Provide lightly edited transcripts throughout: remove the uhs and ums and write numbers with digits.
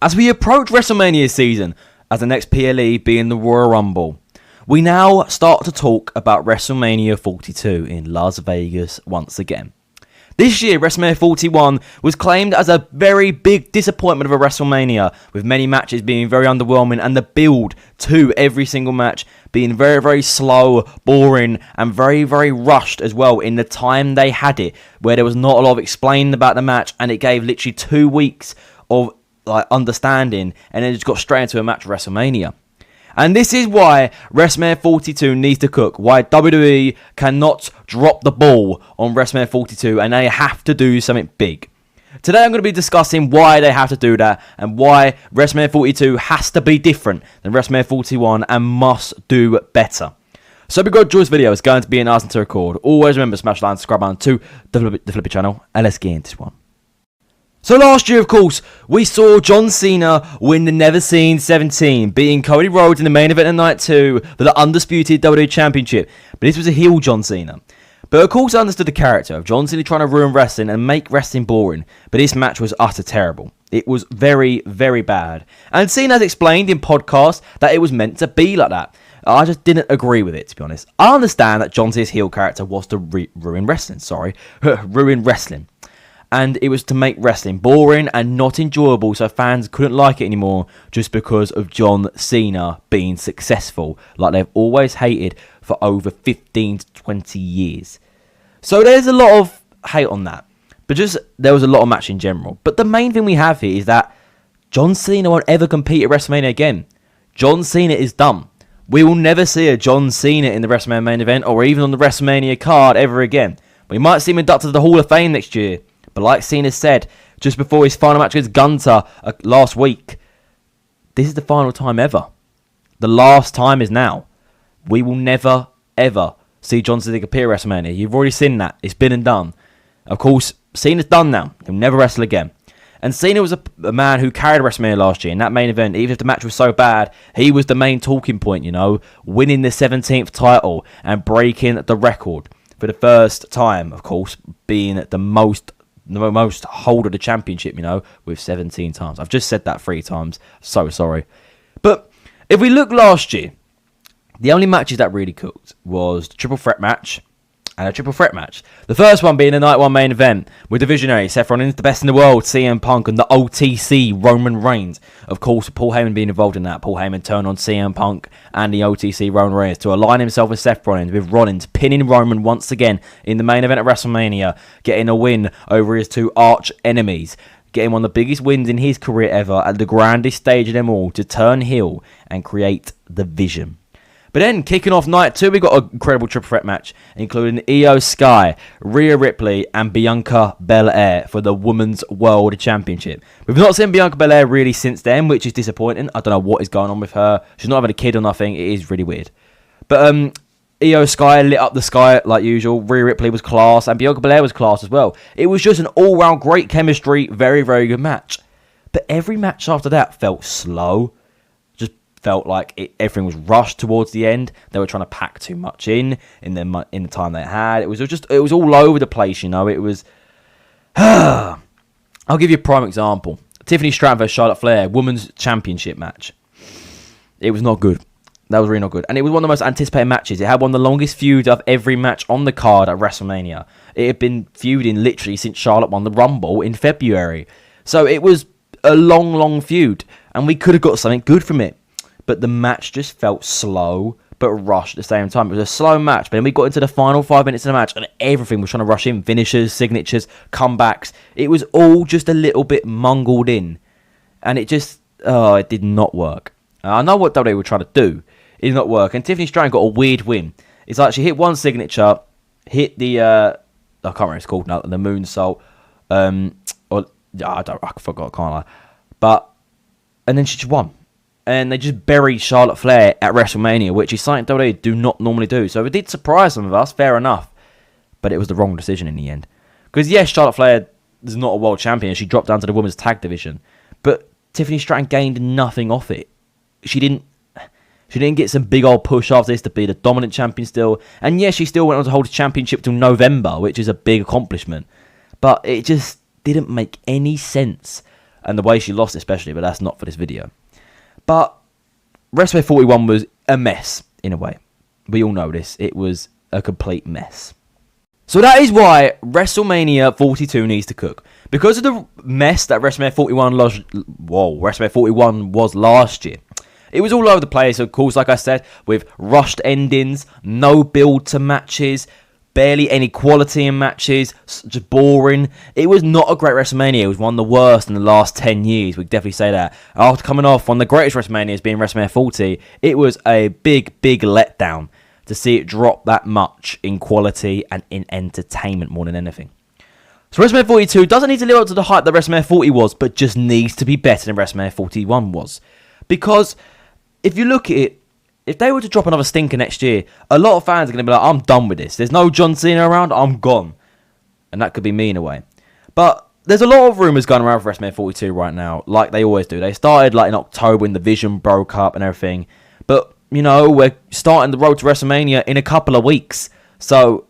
As we approach WrestleMania season, as the next PLE being the Royal Rumble, we now start to talk about WrestleMania 42 in Las Vegas once again. This year, WrestleMania 41 was claimed as a very big disappointment of a WrestleMania, with many matches being very underwhelming and the build to every single match being very, very slow, boring, and very, very rushed as well in the time they had it, where there was not a lot of explaining about the match, and it gave literally 2 weeks of understanding, and then just got straight into a match of WrestleMania. And this is why WrestleMania 42 needs to cook, why WWE cannot drop the ball on WrestleMania 42, and they have to do something big. Today I'm going to be discussing why they have to do that, and why WrestleMania 42 has to be different than WrestleMania 41 and must do better. So before Joy's video is going to be an awesome to record. Always remember to smash the like and subscribe button to the Flippy channel, and let's get into this one. So last year, of course, we saw John Cena win the Never Seen 17, beating Cody Rhodes in the main event of night 2 for the undisputed WWE Championship. But this was a heel John Cena. But of course I understood the character of John Cena trying to ruin wrestling and make wrestling boring. But this match was utter terrible. It was very, very bad. And Cena has explained in podcasts that it was meant to be like that. I just didn't agree with it, to be honest. I understand that John Cena's heel character was to ruin wrestling, ruin wrestling. And it was to make wrestling boring and not enjoyable, so fans couldn't like it anymore just because of John Cena being successful, like they've always hated for over 15 to 20 years. So there's a lot of hate on that, but just there was a lot of match in general. But the main thing we have here is that John Cena won't ever compete at WrestleMania again. John Cena is done. We will never see a John Cena in the WrestleMania main event or even on the WrestleMania card ever again. We might see him inducted to the Hall of Fame next year. But like Cena said just before his final match against Gunther last week, this is the final time ever. The last time is now. We will never, ever see John Cena appear at WrestleMania. You've already seen that. It's been and done. Of course, Cena's done now. He'll never wrestle again. And Cena was a man who carried WrestleMania last year in that main event. Even if the match was so bad, he was the main talking point, winning the 17th title and breaking the record for the first time, of course, being the most hold of the championship, with 17 times. I've just said that 3 times. So sorry. But if we look last year, the only matches that really cooked was the triple threat match and a triple threat match. The first one being the night 1 main event with the visionary Seth Rollins, the best in the world, CM Punk, and the OTC Roman Reigns. Of course, Paul Heyman being involved in that. Paul Heyman turned on CM Punk and the OTC Roman Reigns to align himself with Seth Rollins, with Rollins pinning Roman once again in the main event of WrestleMania, getting a win over his 2 arch enemies, getting one of the biggest wins in his career ever at the grandest stage of them all, to turn heel and create the Vision. But then, kicking off night 2, we got an incredible triple threat match, including Io Sky, Rhea Ripley, and Bianca Belair for the Women's World Championship. We've not seen Bianca Belair really since then, which is disappointing. I don't know what is going on with her. She's not having a kid or nothing. It is really weird. But Io Sky lit up the sky like usual. Rhea Ripley was class, and Bianca Belair was class as well. It was just an all-round great chemistry, very, very good match. But every match after that felt slow. Felt like everything was rushed towards the end. They were trying to pack too much in the time they had. It was all over the place, It was. I'll give you a prime example. Tiffany Stratton vs Charlotte Flair, Women's Championship match. It was not good. That was really not good. And it was one of the most anticipated matches. It had one of the longest feuds of every match on the card at WrestleMania. It had been feuding literally since Charlotte won the Rumble in February. So it was a long, long feud. And we could have got something good from it. But the match just felt slow, but rushed at the same time. It was a slow match, but then we got into the final 5 minutes of the match, and everything was trying to rush in. Finishes, signatures, comebacks. It was all just a little bit mungled in. And it just, it did not work. I know what WWE were trying to do. It did not work. And Tiffany Stratton got a weird win. It's like she hit one signature, hit the, I can't remember what it's called now, the moonsault. I forgot, can't I? And then she just won. And they just buried Charlotte Flair at WrestleMania, which is something WWE do not normally do. So it did surprise some of us, fair enough. But it was the wrong decision in the end. Because yes, Charlotte Flair is not a world champion. She dropped down to the women's tag division. But Tiffany Stratton gained nothing off it. She didn't get some big old push after this to be the dominant champion still. And yes, she still went on to hold the championship till November, which is a big accomplishment. But it just didn't make any sense and the way she lost especially, but that's not for this video. But WrestleMania 41 was a mess, in a way. We all know this. It was a complete mess. So that is why WrestleMania 42 needs to cook. Because of the mess that WrestleMania 41 was last year. It was all over the place, of course, like I said, with rushed endings, no build to matches, barely any quality in matches, just boring. It was not a great WrestleMania. It was one of the worst in the last 10 years. We can definitely say that. After coming off one of the greatest WrestleManias being WrestleMania 40, it was a big letdown to see it drop that much in quality and in entertainment more than anything. So WrestleMania 42 doesn't need to live up to the hype that WrestleMania 40 was, but just needs to be better than WrestleMania 41 was. Because if you look at it, if they were to drop another stinker next year, a lot of fans are going to be like, I'm done with this. There's no John Cena around, I'm gone. And that could be me in a way. But there's a lot of rumours going around for WrestleMania 42 right now, like they always do. They started like in October when the Vision broke up and everything. But, you know, we're starting the road to WrestleMania in a couple of weeks. So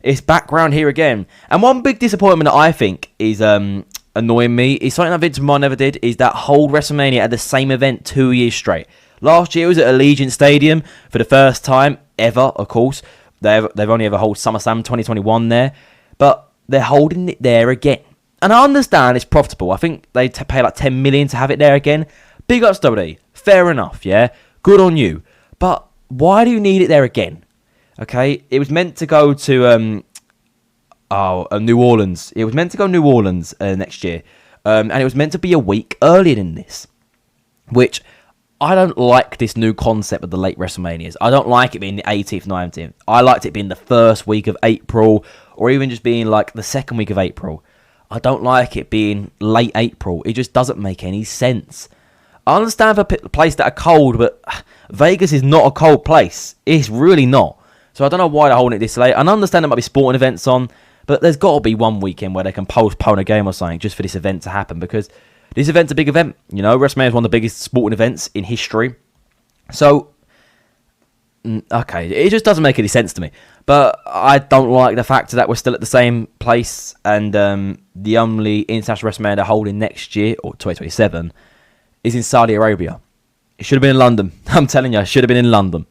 it's back round here again. And one big disappointment that I think is annoying me is something that Vince McMahon never did, is that whole WrestleMania at the same event 2 years straight. Last year it was at Allegiant Stadium for the first time ever, of course. They've only ever held SummerSlam 2021 there, but they're holding it there again. And I understand it's profitable. I think they pay like $10 million to have it there again. Big ups WWE. Fair enough, yeah? Good on you. But why do you need it there again? Okay, it was meant to go to New Orleans. It was meant to go New Orleans next year. And it was meant to be a week earlier than this. Which, I don't like this new concept of the late WrestleManias. I don't like it being the 18th, 19th. I liked it being the first week of April, or even just being like the second week of April. I don't like it being late April. It just doesn't make any sense. I understand for places that are cold, but Vegas is not a cold place. It's really not. So I don't know why they're holding it this late. I understand there might be sporting events on, but there's got to be one weekend where they can postpone a game or something just for this event to happen, because this event's a big event. You know, WrestleMania is one of the biggest sporting events in history. So, okay, it just doesn't make any sense to me. But I don't like the fact that we're still at the same place, and the only international WrestleMania they're holding next year, or 2027, is in Saudi Arabia. It should have been in London. I'm telling you, it should have been in London.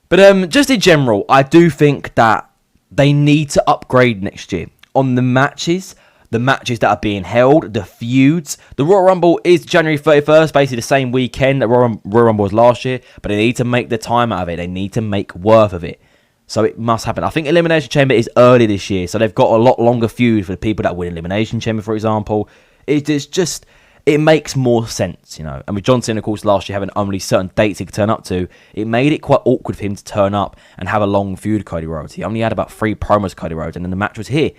But just in general, I do think that they need to upgrade next year on the matches that are being held, the feuds. The Royal Rumble is January 31st, basically the same weekend that Royal Rumble was last year, but they need to make the time out of it. They need to make worth of it. So it must happen. I think Elimination Chamber is early this year, so they've got a lot longer feud for the people that win Elimination Chamber, for example. It makes more sense, you know. And with John Cena, of course, last year having only certain dates he could turn up to, it made it quite awkward for him to turn up and have a long feud with Cody Rhodes. He only had about 3 promos with Cody Rhodes, and then the match was here.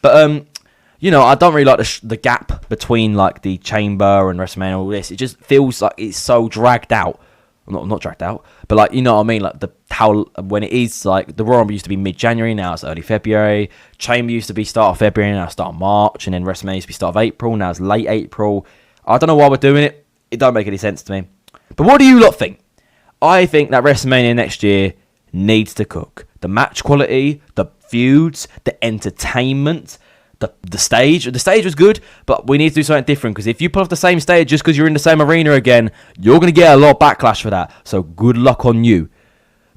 But, you know, I don't really like the gap between, like, the Chamber and WrestleMania and all this. It just feels like it's so dragged out. Not dragged out, but, like, you know what I mean? Like, when it is, like, the Royal Rumble used to be mid-January, now it's early February. Chamber used to be start of February, now it's start of March. And then WrestleMania used to be start of April, now it's late April. I don't know why we're doing it. It don't make any sense to me. But what do you lot think? I think that WrestleMania next year needs to cook. The match quality, the feuds, the entertainment, the stage. The stage was good, but we need to do something different, because if you pull off the same stage just because you're in the same arena again, you're going to get a lot of backlash for that. So good luck on you.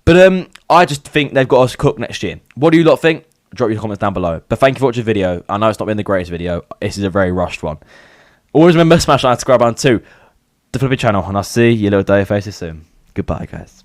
But I just think they've got us cook next year. What do you lot think? Drop your comments down below. But thank you for watching the video. I know it's not been the greatest video. This is a very rushed one. Always remember, smash that subscribe button too. The Flippy channel, and I'll see you little dirty faces soon. Goodbye, guys.